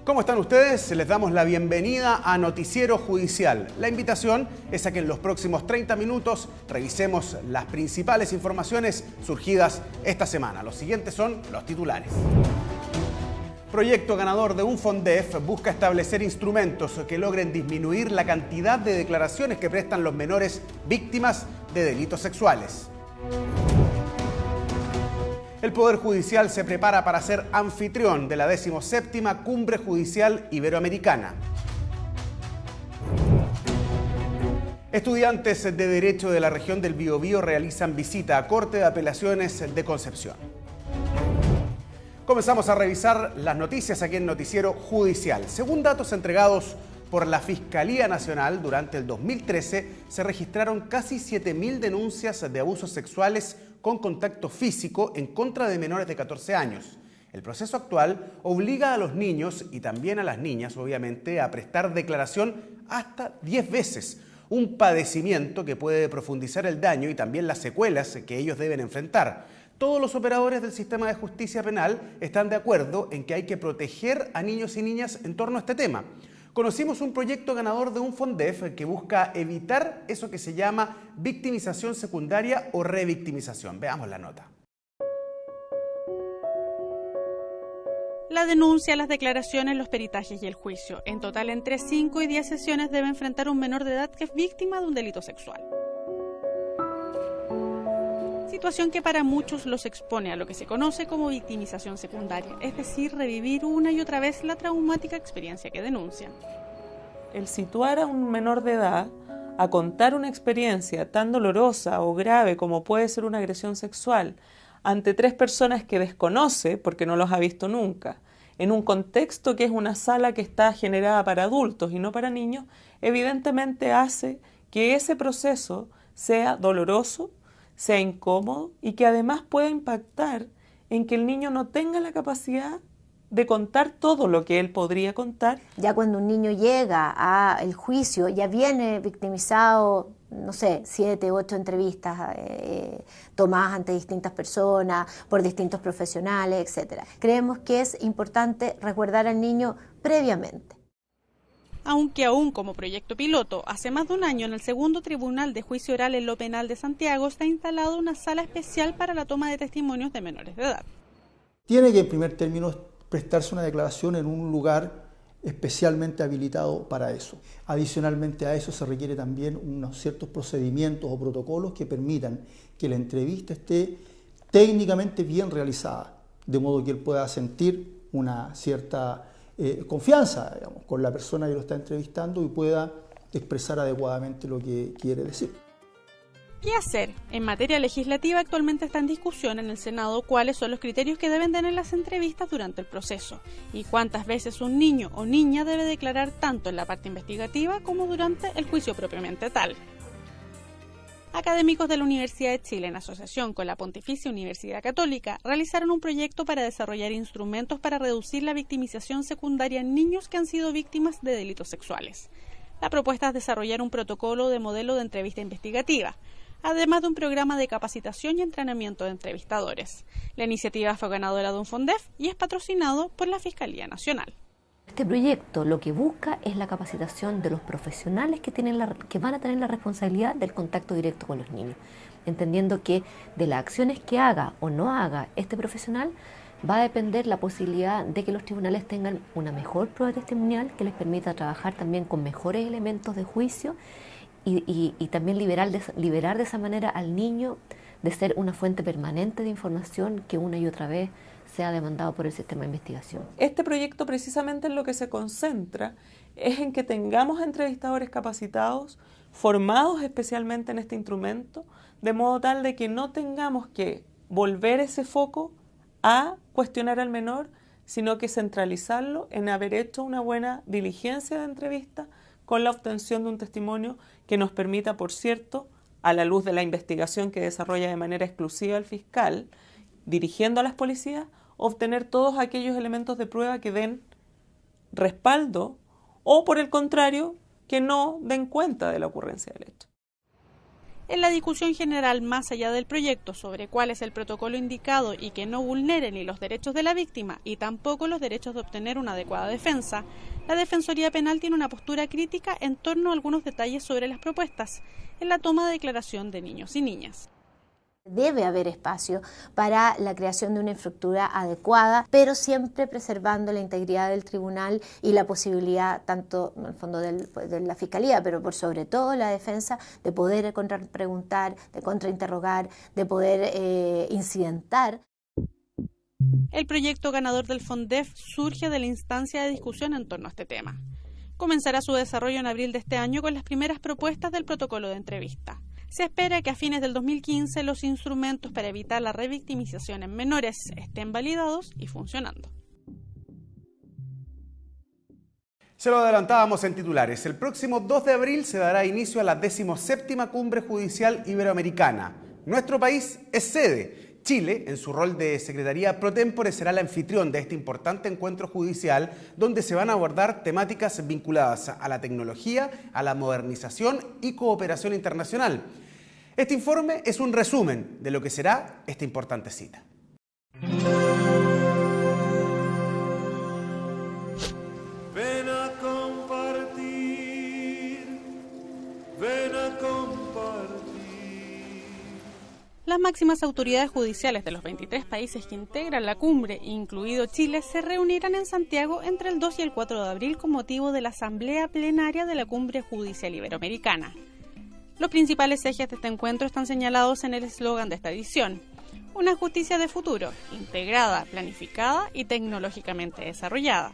¿Cómo están ustedes? Les damos la bienvenida a Noticiero Judicial. La invitación es a que en los próximos 30 minutos revisemos las principales informaciones surgidas esta semana. Los siguientes son los titulares. Proyecto ganador de un FONDEF busca establecer instrumentos que logren disminuir la cantidad de declaraciones que prestan los menores víctimas de delitos sexuales. El Poder Judicial se prepara para ser anfitrión de la 17ª Cumbre Judicial Iberoamericana. Estudiantes de Derecho de la región del Biobío realizan visita a Corte de Apelaciones de Concepción. Comenzamos a revisar las noticias aquí en Noticiero Judicial. Según datos entregados por la Fiscalía Nacional, durante el 2013 se registraron casi 7.000 denuncias de abusos sexuales con contacto físico en contra de menores de 14 años. El proceso actual obliga a los niños y también a las niñas, obviamente, a prestar declaración hasta 10 veces, un padecimiento que puede profundizar el daño y también las secuelas que ellos deben enfrentar. Todos los operadores del sistema de justicia penal están de acuerdo en que hay que proteger a niños y niñas en torno a este tema. Conocimos un proyecto ganador de un FONDEF que busca evitar eso que se llama victimización secundaria o revictimización. Veamos la nota. La denuncia, las declaraciones, los peritajes y el juicio. En total, entre 5 y 10 sesiones debe enfrentar un menor de edad que es víctima de un delito sexual. Situación que para muchos los expone a lo que se conoce como victimización secundaria, es decir, revivir una y otra vez la traumática experiencia que denuncian. El situar a un menor de edad a contar una experiencia tan dolorosa o grave como puede ser una agresión sexual ante 3 personas que desconoce porque no los ha visto nunca, en un contexto que es una sala que está generada para adultos y no para niños, evidentemente hace que ese proceso sea doloroso, sea incómodo y que además pueda impactar en que el niño no tenga la capacidad de contar todo lo que él podría contar. Ya cuando un niño llega al juicio, ya viene victimizado, no sé, 7, 8 entrevistas tomadas ante distintas personas, por distintos profesionales, etc. Creemos que es importante resguardar al niño previamente. Aunque aún como proyecto piloto, hace más de un año en el segundo Tribunal de Juicio Oral en lo Penal de Santiago está instalada una sala especial para la toma de testimonios de menores de edad. Tiene que en primer término prestarse una declaración en un lugar especialmente habilitado para eso. Adicionalmente a eso se requiere también unos ciertos procedimientos o protocolos que permitan que la entrevista esté técnicamente bien realizada, de modo que él pueda sentir una cierta confianza, digamos, con la persona que lo está entrevistando y pueda expresar adecuadamente lo que quiere decir. ¿Qué hacer? En materia legislativa actualmente está en discusión en el Senado cuáles son los criterios que deben tener las entrevistas durante el proceso y cuántas veces un niño o niña debe declarar tanto en la parte investigativa como durante el juicio propiamente tal. Académicos de la Universidad de Chile, en asociación con la Pontificia Universidad Católica, realizaron un proyecto para desarrollar instrumentos para reducir la victimización secundaria en niños que han sido víctimas de delitos sexuales. La propuesta es desarrollar un protocolo de modelo de entrevista investigativa, además de un programa de capacitación y entrenamiento de entrevistadores. La iniciativa fue ganadora de un FONDEF y es patrocinado por la Fiscalía Nacional. Este proyecto lo que busca es la capacitación de los profesionales que van a tener la responsabilidad del contacto directo con los niños, entendiendo que de las acciones que haga o no haga este profesional va a depender la posibilidad de que los tribunales tengan una mejor prueba testimonial que les permita trabajar también con mejores elementos de juicio y también liberar de esa manera al niño de ser una fuente permanente de información que una y otra vez sea demandado por el sistema de investigación. Este proyecto precisamente en lo que se concentra es en que tengamos entrevistadores capacitados, formados especialmente en este instrumento, de modo tal de que no tengamos que volver ese foco a cuestionar al menor, sino que centralizarlo en haber hecho una buena diligencia de entrevista con la obtención de un testimonio que nos permita, por cierto, a la luz de la investigación que desarrolla de manera exclusiva el fiscal, dirigiendo a las policías, obtener todos aquellos elementos de prueba que den respaldo o, por el contrario, que no den cuenta de la ocurrencia del hecho. En la discusión general, más allá del proyecto sobre cuál es el protocolo indicado y que no vulnere ni los derechos de la víctima y tampoco los derechos de obtener una adecuada defensa, la Defensoría Penal tiene una postura crítica en torno a algunos detalles sobre las propuestas en la toma de declaración de niños y niñas. Debe haber espacio para la creación de una infraestructura adecuada, pero siempre preservando la integridad del tribunal y la posibilidad, tanto en el fondo de la Fiscalía, pero por sobre todo la defensa, de poder contrapreguntar, de contrainterrogar, de poder incidentar. El proyecto ganador del FONDEF surge de la instancia de discusión en torno a este tema. Comenzará su desarrollo en abril de este año con las primeras propuestas del protocolo de entrevista. Se espera que a fines del 2015 los instrumentos para evitar la revictimización en menores estén validados y funcionando. Se lo adelantábamos en titulares. El próximo 2 de abril se dará inicio a la 17ª Cumbre Judicial Iberoamericana. Nuestro país es sede. Chile, en su rol de Secretaría Pro Tempore, será el anfitrión de este importante encuentro judicial donde se van a abordar temáticas vinculadas a la tecnología, a la modernización y cooperación internacional. Este informe es un resumen de lo que será esta importante cita. Ven a compartir, ven a compartir. Las máximas autoridades judiciales de los 23 países que integran la cumbre, incluido Chile, se reunirán en Santiago entre el 2 y el 4 de abril con motivo de la Asamblea Plenaria de la Cumbre Judicial Iberoamericana. Los principales ejes de este encuentro están señalados en el eslogan de esta edición: una justicia de futuro, integrada, planificada y tecnológicamente desarrollada.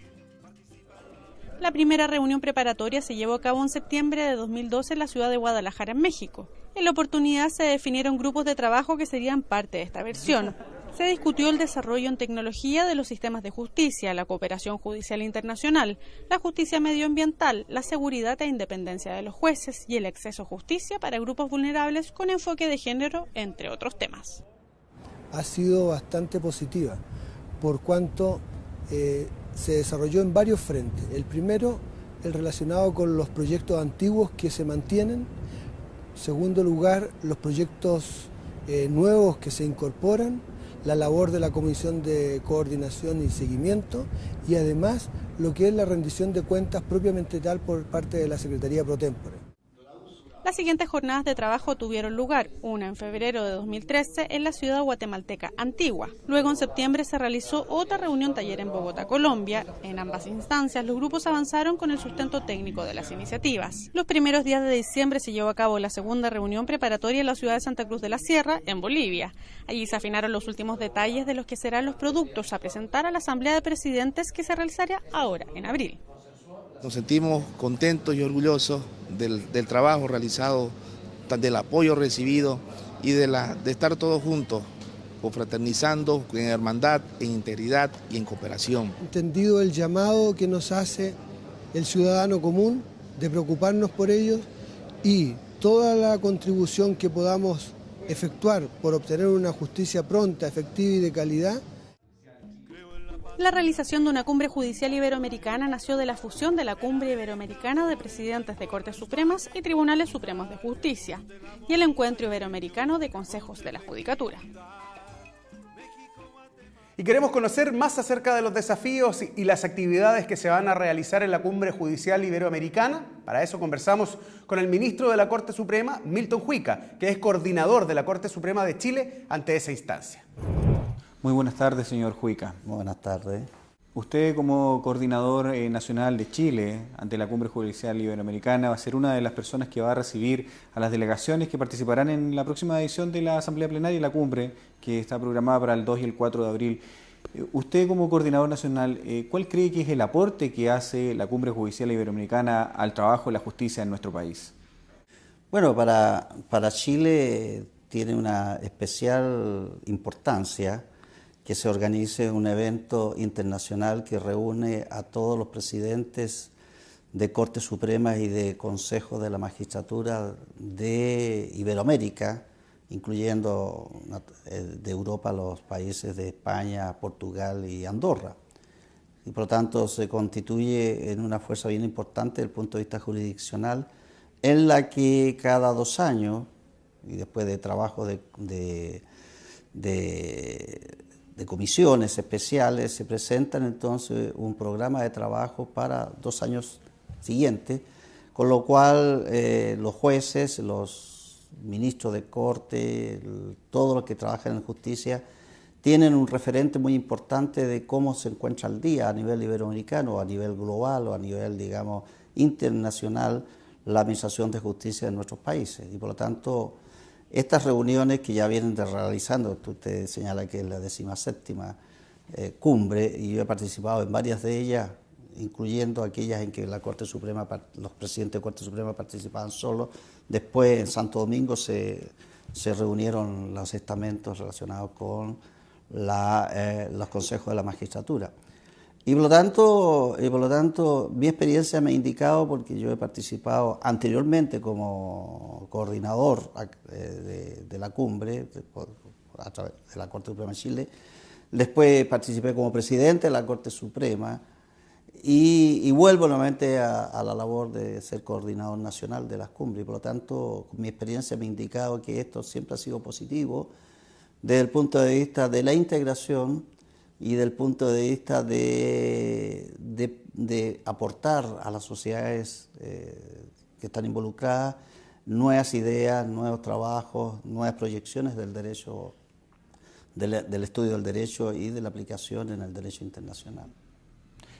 La primera reunión preparatoria se llevó a cabo en septiembre de 2012 en la ciudad de Guadalajara, en México. En la oportunidad se definieron grupos de trabajo que serían parte de esta versión. Se discutió el desarrollo en tecnología de los sistemas de justicia, la cooperación judicial internacional, la justicia medioambiental, la seguridad e independencia de los jueces y el acceso a justicia para grupos vulnerables con enfoque de género, entre otros temas. Ha sido bastante positiva, por cuanto se desarrolló en varios frentes. El primero, el relacionado con los proyectos antiguos que se mantienen. Segundo lugar, los proyectos nuevos que se incorporan, la labor de la Comisión de Coordinación y Seguimiento y además lo que es la rendición de cuentas propiamente tal por parte de la Secretaría Pro Tempore. Las siguientes jornadas de trabajo tuvieron lugar, una en febrero de 2013 en la ciudad guatemalteca Antigua. Luego en septiembre se realizó otra reunión taller en Bogotá, Colombia. En ambas instancias los grupos avanzaron con el sustento técnico de las iniciativas. Los primeros días de diciembre se llevó a cabo la segunda reunión preparatoria en la ciudad de Santa Cruz de la Sierra, en Bolivia. Allí se afinaron los últimos detalles de los que serán los productos a presentar a la Asamblea de Presidentes que se realizará ahora, en abril. Nos sentimos contentos y orgullosos del trabajo realizado, del apoyo recibido y de estar todos juntos, confraternizando en hermandad, en integridad y en cooperación. Entendido el llamado que nos hace el ciudadano común de preocuparnos por ellos y toda la contribución que podamos efectuar por obtener una justicia pronta, efectiva y de calidad. La realización de una cumbre judicial iberoamericana nació de la fusión de la Cumbre Iberoamericana de Presidentes de Cortes Supremas y Tribunales Supremos de Justicia y el Encuentro Iberoamericano de Consejos de la Judicatura. Y queremos conocer más acerca de los desafíos y las actividades que se van a realizar en la Cumbre Judicial Iberoamericana. Para eso conversamos con el ministro de la Corte Suprema, Milton Juica, que es coordinador de la Corte Suprema de Chile ante esa instancia. Muy buenas tardes, señor Juica. Muy buenas tardes. Usted, como coordinador nacional de Chile ante la Cumbre Judicial Iberoamericana, va a ser una de las personas que va a recibir a las delegaciones que participarán en la próxima edición de la Asamblea Plenaria y la Cumbre, que está programada para el 2 y el 4 de abril. Usted, como coordinador nacional, ¿cuál cree que es el aporte que hace la Cumbre Judicial Iberoamericana al trabajo de la justicia en nuestro país? Bueno, para Chile tiene una especial importancia que se organice un evento internacional que reúne a todos los presidentes de Cortes Supremas y de Consejos de la Magistratura de Iberoamérica, incluyendo de Europa los países de España, Portugal y Andorra. Y por lo tanto se constituye en una fuerza bien importante desde el punto de vista jurisdiccional, en la que cada 2 años y después de trabajo de comisiones especiales, se presentan entonces un programa de trabajo para 2 años siguientes, con lo cual los jueces, los ministros de corte, todos los que trabajan en justicia, tienen un referente muy importante de cómo se encuentra al día a nivel iberoamericano, a nivel global o a nivel, digamos, internacional la administración de justicia en nuestros países. Y por lo tanto, estas reuniones que ya vienen realizando, usted señala que es la 17ª cumbre, y yo he participado en varias de ellas, incluyendo aquellas en que la Corte Suprema, los presidentes de Corte Suprema participaban solos. Después en Santo Domingo se reunieron los estamentos relacionados con los consejos de la magistratura. Y por lo tanto, mi experiencia me ha indicado, porque yo he participado anteriormente como coordinador de la cumbre, a través de la Corte Suprema de Chile, después participé como presidente de la Corte Suprema, y vuelvo nuevamente a la labor de ser coordinador nacional de las cumbres. Y por lo tanto, mi experiencia me ha indicado que esto siempre ha sido positivo desde el punto de vista de la integración y del punto de vista de aportar a las sociedades que están involucradas nuevas ideas, nuevos trabajos, nuevas proyecciones del derecho, del estudio del derecho y de la aplicación en el derecho internacional.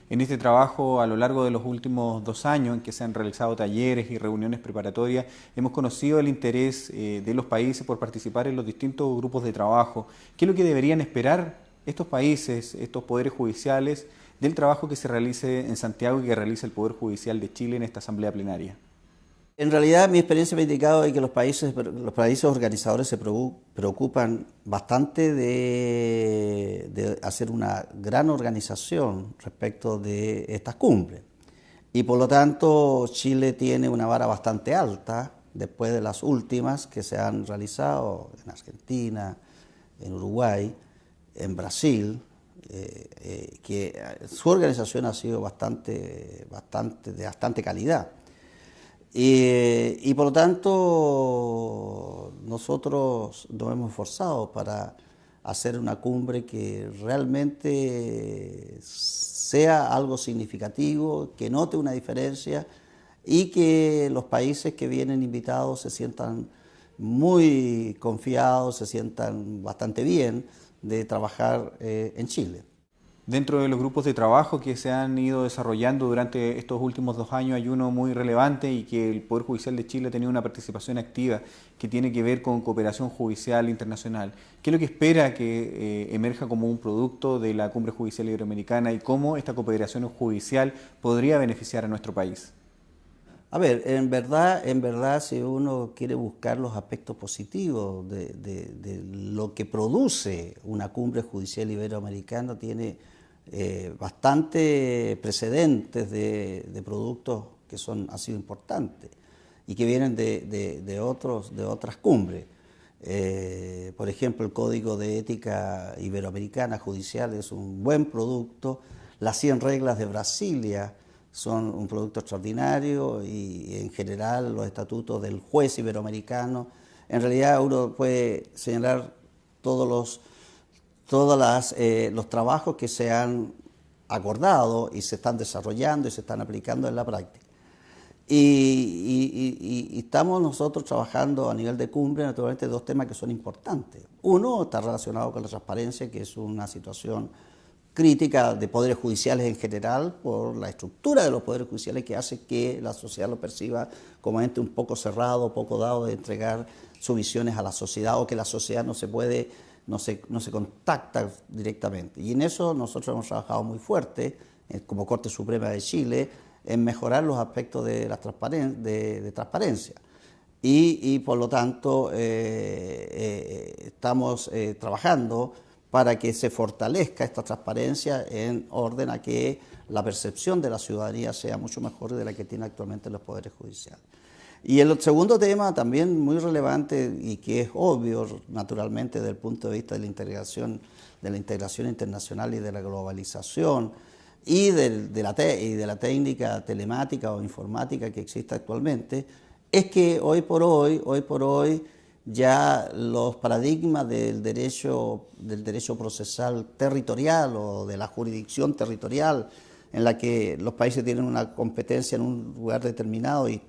En este trabajo, a lo largo de los últimos 2 años en que se han realizado talleres y reuniones preparatorias, hemos conocido el interés de los países por participar en los distintos grupos de trabajo. ¿Qué es lo que deberían esperar estos países, estos poderes judiciales, del trabajo que se realice en Santiago y que realice el Poder Judicial de Chile en esta asamblea plenaria? En realidad, mi experiencia me ha indicado que los países organizadores se preocupan bastante de hacer una gran organización respecto de estas cumbres. Y por lo tanto, Chile tiene una vara bastante alta después de las últimas que se han realizado en Argentina, en Uruguay, en Brasil, que su organización ha sido de bastante calidad. Y por lo tanto, nosotros nos hemos esforzado para hacer una cumbre que realmente sea algo significativo, que note una diferencia y que los países que vienen invitados se sientan muy confiados, se sientan bastante bien de trabajar en Chile. Dentro de los grupos de trabajo que se han ido desarrollando durante estos últimos 2 años hay uno muy relevante y que el Poder Judicial de Chile ha tenido una participación activa que tiene que ver con cooperación judicial internacional. ¿Qué es lo que espera que emerja como un producto de la Cumbre Judicial Iberoamericana y cómo esta cooperación judicial podría beneficiar a nuestro país? A ver, en verdad, si uno quiere buscar los aspectos positivos de lo que produce una Cumbre Judicial Iberoamericana, tiene bastante precedentes de productos que han sido importantes y que vienen de otras cumbres. Por ejemplo, el Código de Ética Iberoamericana Judicial es un buen producto. Las 100 reglas de Brasilia son un producto extraordinario, y en general los estatutos del juez iberoamericano. En realidad uno puede señalar todos los trabajos que se han acordado y se están desarrollando y se están aplicando en la práctica. Y estamos nosotros trabajando a nivel de cumbre, naturalmente, 2 temas que son importantes. Uno está relacionado con la transparencia, que es una situación crítica de poderes judiciales en general, por la estructura de los poderes judiciales que hace que la sociedad lo perciba como ente un poco cerrado, poco dado de entregar sus visiones a la sociedad, o que la sociedad no se contacta directamente. Y en eso nosotros hemos trabajado muy fuerte, como Corte Suprema de Chile, en mejorar los aspectos de transparencia. Y por lo tanto estamos trabajando para que se fortalezca esta transparencia en orden a que la percepción de la ciudadanía sea mucho mejor de la que tiene actualmente los poderes judiciales. Y el segundo tema, también muy relevante y que es obvio naturalmente desde el punto de vista de la integración internacional y de la globalización y de la técnica telemática o informática que existe actualmente, es que hoy por hoy ya los paradigmas del derecho procesal territorial o de la jurisdicción territorial, en la que los países tienen una competencia en un lugar determinado y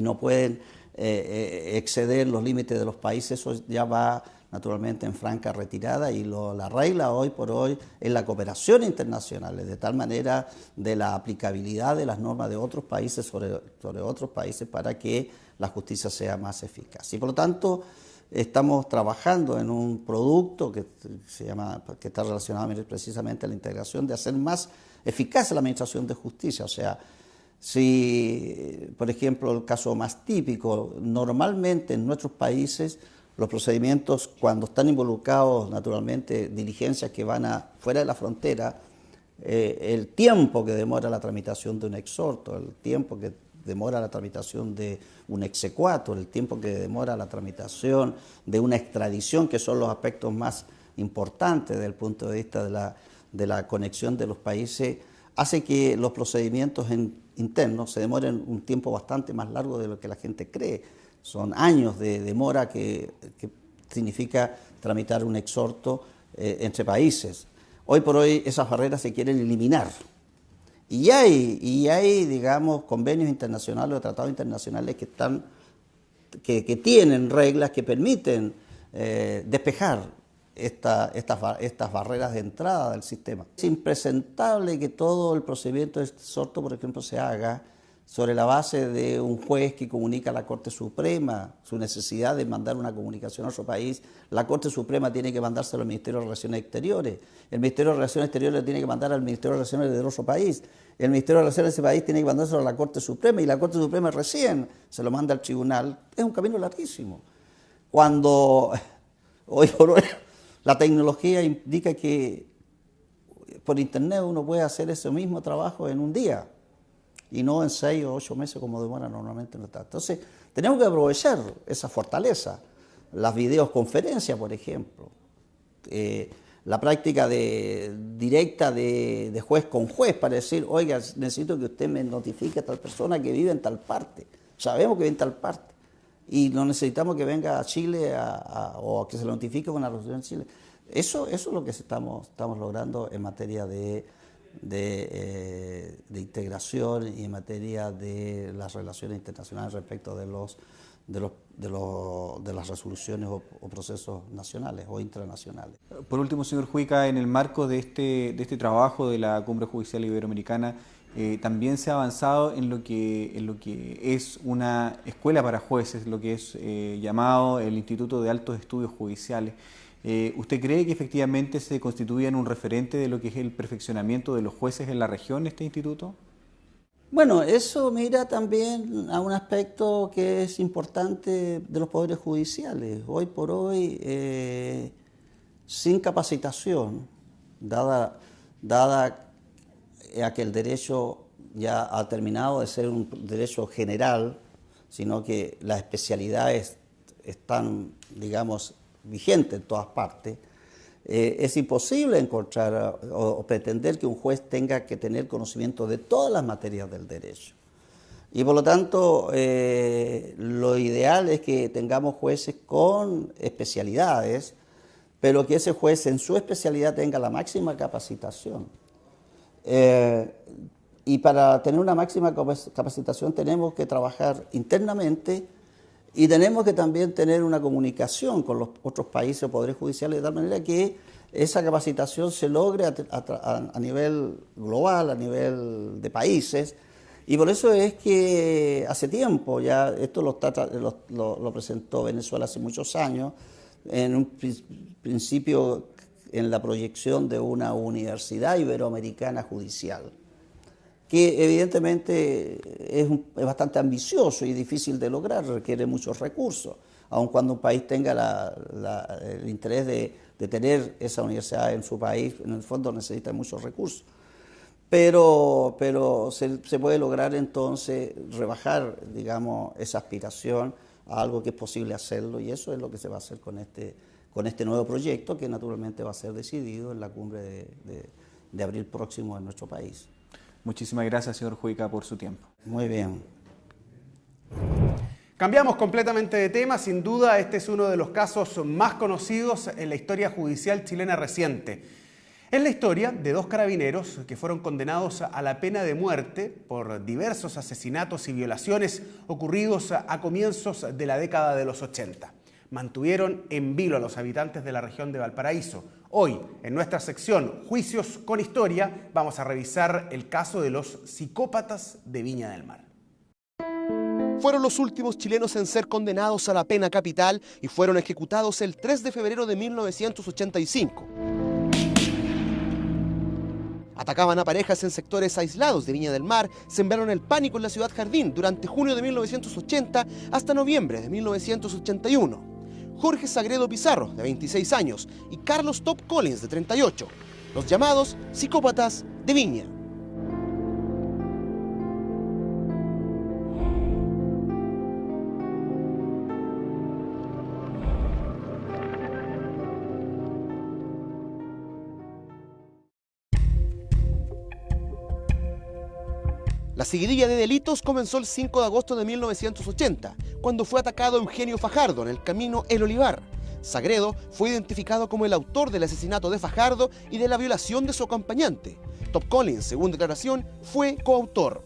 no pueden exceder los límites de los países, eso ya va naturalmente en franca retirada, y la regla hoy por hoy es la cooperación internacional, de tal manera de la aplicabilidad de las normas de otros países sobre otros países para que la justicia sea más eficaz. Y por lo tanto estamos trabajando en un producto que está relacionado precisamente a la integración de hacer más eficaz la administración de justicia. O sea, si, por ejemplo, el caso más típico, normalmente en nuestros países los procedimientos, cuando están involucrados naturalmente diligencias que van fuera de la frontera, el tiempo que demora la tramitación de un exhorto, el tiempo que demora la tramitación de un exequatur, el tiempo que demora la tramitación de una extradición, que son los aspectos más importantes desde el punto de vista de la conexión de los países, hace que los procedimientos internos se demoren un tiempo bastante más largo de lo que la gente cree. Son años de demora que significa tramitar un exhorto entre países. Hoy por hoy esas barreras se quieren eliminar. Y hay, digamos, convenios internacionales o tratados internacionales que tienen reglas que permiten despejar estas barreras de entrada del sistema. Es impresentable que todo el procedimiento de exhorto, por ejemplo, se haga sobre la base de un juez que comunica a la Corte Suprema su necesidad de mandar una comunicación a otro país. La Corte Suprema tiene que mandárselo al Ministerio de Relaciones Exteriores. El Ministerio de Relaciones Exteriores tiene que mandar al Ministerio de Relaciones de otro país. El Ministerio de Relaciones de ese país tiene que mandárselo a la Corte Suprema y la Corte Suprema recién se lo manda al tribunal. Es un camino larguísimo. Cuando hoy por hoy la tecnología indica que por Internet uno puede hacer ese mismo trabajo en un día y no en 6 o 8 meses como demora normalmente. Entonces, tenemos que aprovechar esa fortaleza. Las videoconferencias, por ejemplo, la práctica directa de juez con juez para decir, oiga, necesito que usted me notifique a tal persona que vive en tal parte. Sabemos que vive en tal parte y no necesitamos que venga a Chile o que se lo notifique con la resolución en Chile. Eso es lo que estamos logrando en materia de integración y en materia de las relaciones internacionales respecto de las resoluciones o procesos nacionales o intranacionales. Por último, señor Juica, en el marco de este trabajo de la Cumbre Judicial Iberoamericana, también se ha avanzado en lo que es una escuela para jueces, lo que es llamado el Instituto de Altos Estudios Judiciales. ¿Usted cree que efectivamente se constituye en un referente de lo que es el perfeccionamiento de los jueces en la región, este instituto? Bueno, eso mira también a un aspecto que es importante de los poderes judiciales. Hoy por hoy, sin capacitación, dada a que el derecho ya ha terminado de ser un derecho general, sino que las especialidades están, digamos, vigente en todas partes, es imposible encontrar o pretender que un juez tenga que tener conocimiento de todas las materias del derecho. Y por lo tanto, lo ideal es que tengamos jueces con especialidades, pero que ese juez en su especialidad tenga la máxima capacitación. Y para tener una máxima capacitación tenemos que trabajar internamente. Y tenemos que también tener una comunicación con los otros países o poderes judiciales de tal manera que esa capacitación se logre a nivel global, a nivel de países. Y por eso es que hace tiempo, ya esto lo presentó Venezuela hace muchos años, en un principio en la proyección de una universidad iberoamericana judicial, que evidentemente es bastante ambicioso y difícil de lograr, requiere muchos recursos, aun cuando un país tenga el interés de tener esa universidad en su país, en el fondo necesita muchos recursos. Pero se puede lograr entonces rebajar, digamos, esa aspiración a algo que es posible hacerlo, y eso es lo que se va a hacer con este nuevo proyecto, que naturalmente va a ser decidido en la cumbre de abril próximo en nuestro país. Muchísimas gracias, señor Juica, por su tiempo. Muy bien. Cambiamos completamente de tema. Sin duda, este es uno de los casos más conocidos en la historia judicial chilena reciente. Es la historia de dos carabineros que fueron condenados a la pena de muerte por diversos asesinatos y violaciones ocurridos a comienzos de la década de los 80. Mantuvieron en vilo a los habitantes de la región de Valparaíso. Hoy, en nuestra sección Juicios con Historia, vamos a revisar el caso de los psicópatas de Viña del Mar. Fueron los últimos chilenos en ser condenados a la pena capital y fueron ejecutados el 3 de febrero de 1985. Atacaban a parejas en sectores aislados de Viña del Mar, sembraron el pánico en la ciudad Jardín durante junio de 1980 hasta noviembre de 1981. Jorge Sagredo Pizarro, de 26 años, y Carlos Top Collins, de 38, los llamados psicópatas de Viña. La seguidilla de delitos comenzó el 5 de agosto de 1980, cuando fue atacado Eugenio Fajardo en el camino El Olivar. Sagredo fue identificado como el autor del asesinato de Fajardo y de la violación de su acompañante. Top Collins, según declaración, fue coautor.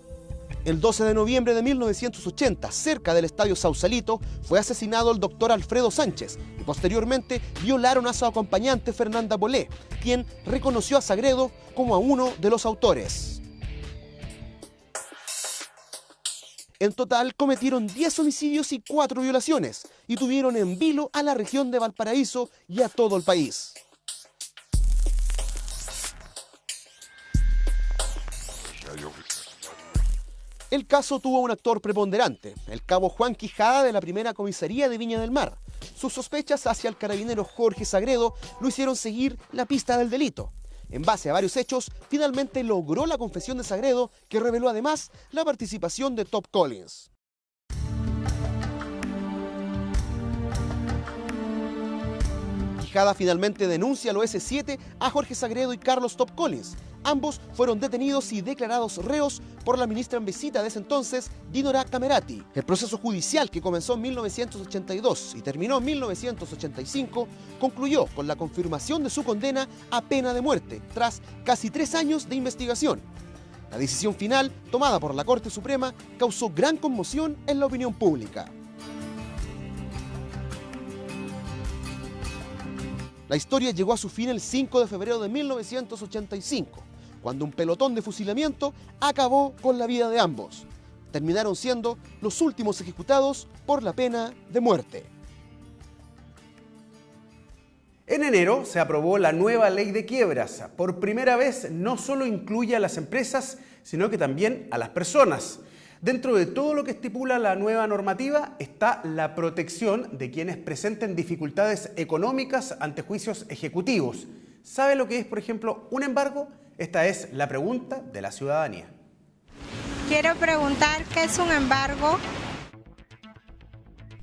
El 12 de noviembre de 1980, cerca del Estadio Sausalito, fue asesinado el doctor Alfredo Sánchez y posteriormente violaron a su acompañante Fernanda Bolé, quien reconoció a Sagredo como a uno de los autores. En total cometieron 10 homicidios y 4 violaciones y tuvieron en vilo a la región de Valparaíso y a todo el país. El caso tuvo un actor preponderante, el cabo Juan Quijada de la primera comisaría de Viña del Mar. Sus sospechas hacia el carabinero Jorge Sagredo lo hicieron seguir la pista del delito. En base a varios hechos, finalmente logró la confesión de Sagredo, que reveló además la participación de Top Collins. Quijada finalmente denuncia al OS7 a Jorge Sagredo y Carlos Top Collins. Ambos fueron detenidos y declarados reos por la ministra en visita de ese entonces, Dinora Camerati. El proceso judicial, que comenzó en 1982 y terminó en 1985, concluyó con la confirmación de su condena a pena de muerte, tras casi 3 años de investigación. La decisión final, tomada por la Corte Suprema, causó gran conmoción en la opinión pública. La historia llegó a su fin el 5 de febrero de 1985, cuando un pelotón de fusilamiento acabó con la vida de ambos. Terminaron siendo los últimos ejecutados por la pena de muerte. En enero se aprobó la nueva ley de quiebras. Por primera vez no solo incluye a las empresas, sino que también a las personas. Dentro de todo lo que estipula la nueva normativa está la protección de quienes presenten dificultades económicas ante juicios ejecutivos. ¿Sabe lo que es, por ejemplo, un embargo? Esta es la pregunta de la ciudadanía. Quiero preguntar qué es un embargo.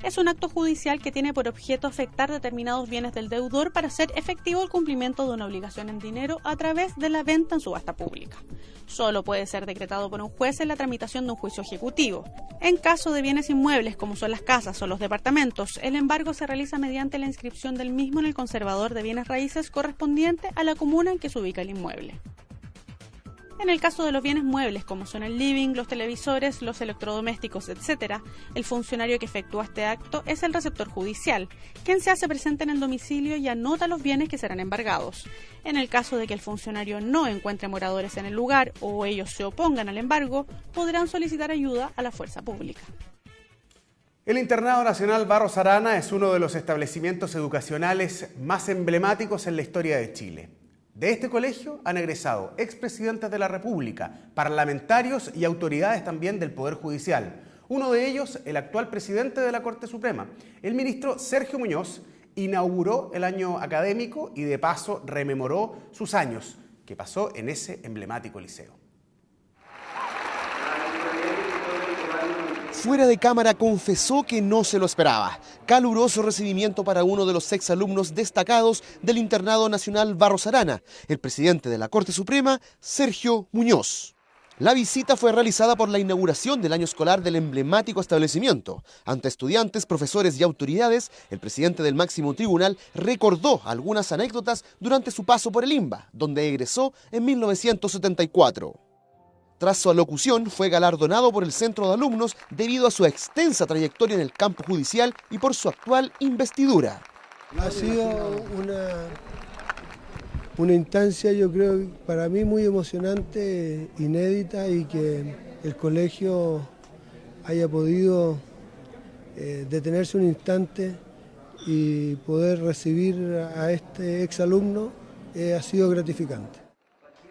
Es un acto judicial que tiene por objeto afectar determinados bienes del deudor para hacer efectivo el cumplimiento de una obligación en dinero a través de la venta en subasta pública. Solo puede ser decretado por un juez en la tramitación de un juicio ejecutivo. En caso de bienes inmuebles como son las casas o los departamentos, el embargo se realiza mediante la inscripción del mismo en el conservador de bienes raíces correspondiente a la comuna en que se ubica el inmueble. En el caso de los bienes muebles, como son el living, los televisores, los electrodomésticos, etc., el funcionario que efectúa este acto es el receptor judicial, quien se hace presente en el domicilio y anota los bienes que serán embargados. En el caso de que el funcionario no encuentre moradores en el lugar o ellos se opongan al embargo, podrán solicitar ayuda a la fuerza pública. El Internado Nacional Barros Arana es uno de los establecimientos educacionales más emblemáticos en la historia de Chile. De este colegio han egresado expresidentes de la República, parlamentarios y autoridades también del Poder Judicial. Uno de ellos, el actual presidente de la Corte Suprema. El ministro Sergio Muñoz inauguró el año académico y de paso rememoró sus años que pasó en ese emblemático liceo. Fuera de cámara confesó que no se lo esperaba. Caluroso recibimiento para uno de los exalumnos destacados del Internado Nacional Barros Arana, el presidente de la Corte Suprema, Sergio Muñoz. La visita fue realizada por la inauguración del año escolar del emblemático establecimiento. Ante estudiantes, profesores y autoridades, el presidente del máximo tribunal recordó algunas anécdotas durante su paso por el INBA, donde egresó en 1974. Tras su alocución, fue galardonado por el Centro de Alumnos debido a su extensa trayectoria en el campo judicial y por su actual investidura. Ha sido una instancia, yo creo, para mí muy emocionante, inédita, y que el colegio haya podido detenerse un instante y poder recibir a este exalumno ha sido gratificante.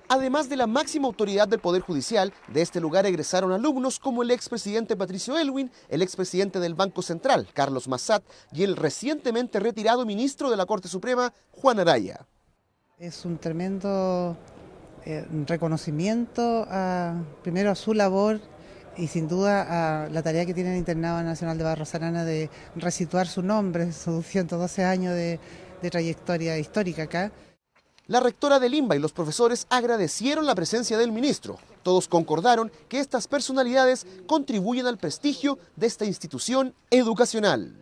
Además de la máxima autoridad del Poder Judicial, de este lugar egresaron alumnos como el expresidente Patricio Elwin, el expresidente del Banco Central, Carlos Massat, y el recientemente retirado ministro de la Corte Suprema, Juan Araya. Es un tremendo reconocimiento primero a su labor y sin duda a la tarea que tiene el Internado Nacional de Barros Arana de resituar su nombre, sus 112 años de trayectoria histórica acá. La rectora del INBA y los profesores agradecieron la presencia del ministro. Todos concordaron que estas personalidades contribuyen al prestigio de esta institución educacional.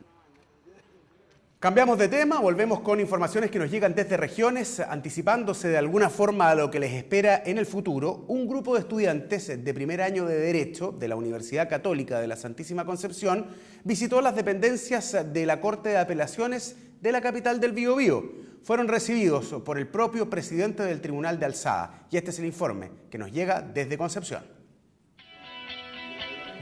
Cambiamos de tema, volvemos con informaciones que nos llegan desde regiones, anticipándose de alguna forma a lo que les espera en el futuro. Un grupo de estudiantes de primer año de Derecho de la Universidad Católica de la Santísima Concepción visitó las dependencias de la Corte de Apelaciones de la capital del Biobío. Fueron recibidos por el propio presidente del Tribunal de Alzada, y este es el informe que nos llega desde Concepción.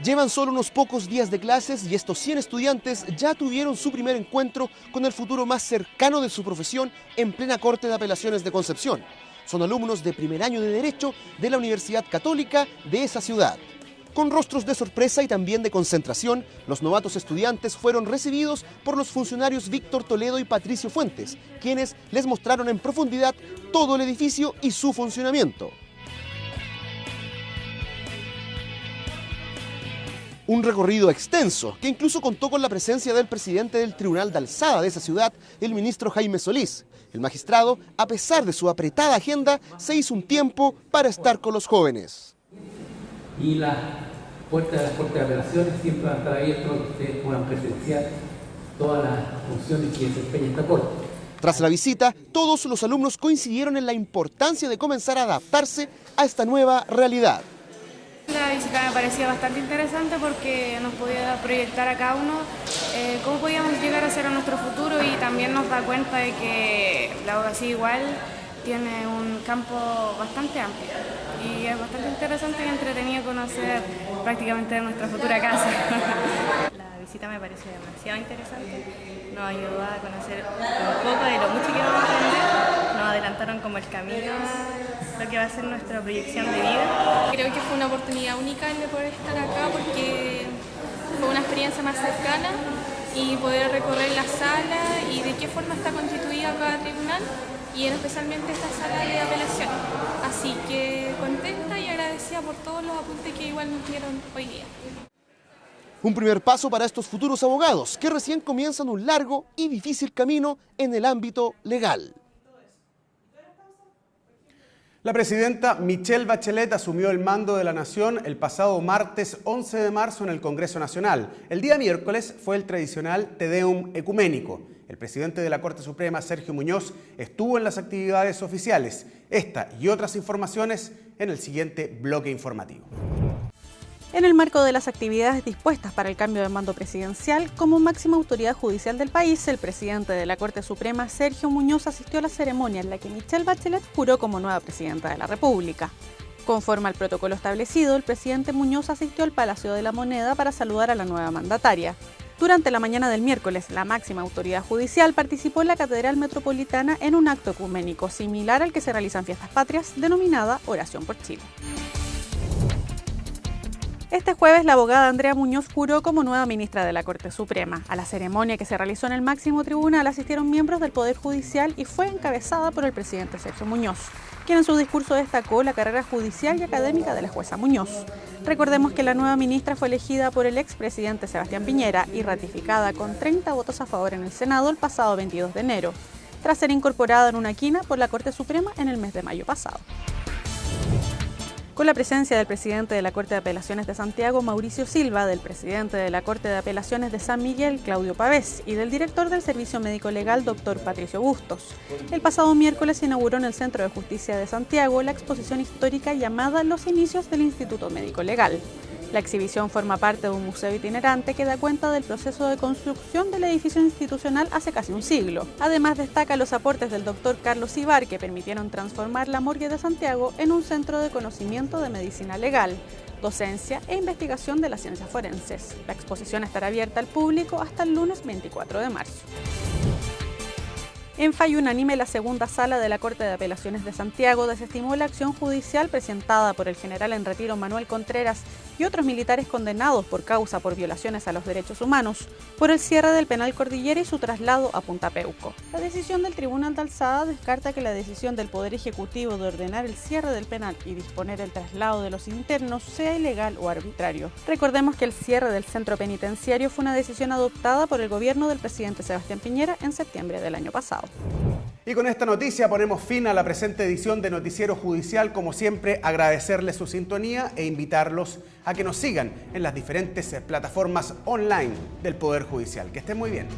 Llevan solo unos pocos días de clases y estos 100 estudiantes ya tuvieron su primer encuentro con el futuro más cercano de su profesión en plena Corte de Apelaciones de Concepción. Son alumnos de primer año de Derecho de la Universidad Católica de esa ciudad. Con rostros de sorpresa y también de concentración, los novatos estudiantes fueron recibidos por los funcionarios Víctor Toledo y Patricio Fuentes, quienes les mostraron en profundidad todo el edificio y su funcionamiento. Un recorrido extenso que incluso contó con la presencia del presidente del Tribunal de Alzada de esa ciudad, el ministro Jaime Solís. El magistrado, a pesar de su apretada agenda, se hizo un tiempo para estar con los jóvenes. Y las puertas de la Corte de Apelaciones siempre van a estar abiertas para que ustedes puedan presenciar todas las funciones que desempeña esta Corte. Tras la visita, todos los alumnos coincidieron en la importancia de comenzar a adaptarse a esta nueva realidad. La visita me parecía bastante interesante porque nos podía proyectar a cada uno cómo podíamos llegar a ser a nuestro futuro, y también nos da cuenta de que la abogacía igual tiene un campo bastante amplio y es bastante interesante y entretenido conocer prácticamente nuestra futura casa. La visita me pareció demasiado interesante, nos ayudó a conocer un poco de lo mucho que vamos a aprender, nos adelantaron como el camino a lo que va a ser nuestra proyección de vida. Creo que fue una oportunidad única el de poder estar acá porque fue una experiencia más cercana y poder recorrer la sala y de qué forma está constituida cada tribunal, y especialmente esta sala de apelaciones. Así que contenta y agradecida por todos los apuntes que igual nos dieron hoy día. Un primer paso para estos futuros abogados que recién comienzan un largo y difícil camino en el ámbito legal. La presidenta Michelle Bachelet asumió el mando de la Nación el pasado martes 11 de marzo en el Congreso Nacional. El día miércoles fue el tradicional Te Deum ecuménico. El presidente de la Corte Suprema, Sergio Muñoz, estuvo en las actividades oficiales. Esta y otras informaciones en el siguiente bloque informativo. En el marco de las actividades dispuestas para el cambio de mando presidencial, como máxima autoridad judicial del país, el presidente de la Corte Suprema, Sergio Muñoz, asistió a la ceremonia en la que Michelle Bachelet juró como nueva presidenta de la República. Conforme al protocolo establecido, el presidente Muñoz asistió al Palacio de la Moneda para saludar a la nueva mandataria. Durante la mañana del miércoles, la máxima autoridad judicial participó en la Catedral Metropolitana en un acto ecuménico similar al que se realiza en fiestas patrias, denominada Oración por Chile. Este jueves, la abogada Andrea Muñoz juró como nueva ministra de la Corte Suprema. A la ceremonia que se realizó en el máximo tribunal asistieron miembros del Poder Judicial y fue encabezada por el presidente Sergio Muñoz, quien en su discurso destacó la carrera judicial y académica de la jueza Muñoz. Recordemos que la nueva ministra fue elegida por el expresidente Sebastián Piñera y ratificada con 30 votos a favor en el Senado el pasado 22 de enero, tras ser incorporada en una quina por la Corte Suprema en el mes de mayo pasado. con la presencia del presidente de la Corte de Apelaciones de Santiago, Mauricio Silva, del presidente de la Corte de Apelaciones de San Miguel, Claudio Pavés, y del director del Servicio Médico Legal, doctor Patricio Bustos. El pasado miércoles se inauguró en el Centro de Justicia de Santiago la exposición histórica llamada Los inicios del Instituto Médico Legal. La exhibición forma parte de un museo itinerante que da cuenta del proceso de construcción del edificio institucional hace casi un siglo. Además, destaca los aportes del doctor Carlos Ibar, que permitieron transformar la morgue de Santiago en un centro de conocimiento de medicina legal, docencia e investigación de las ciencias forenses. La exposición estará abierta al público hasta el lunes 24 de marzo. En fallo unánime, la segunda sala de la Corte de Apelaciones de Santiago desestimó la acción judicial presentada por el general en retiro Manuel Contreras y otros militares condenados por causa por violaciones a los derechos humanos por el cierre del penal Cordillera y su traslado a Punta Peuco. La decisión del Tribunal de Alzada descarta que la decisión del Poder Ejecutivo de ordenar el cierre del penal y disponer el traslado de los internos sea ilegal o arbitrario. Recordemos que el cierre del centro penitenciario fue una decisión adoptada por el gobierno del presidente Sebastián Piñera en septiembre del año pasado. Y con esta noticia ponemos fin a la presente edición de Noticiero Judicial. Como siempre, agradecerles su sintonía e invitarlos a que nos sigan en las diferentes plataformas online del Poder Judicial. Que estén muy bien.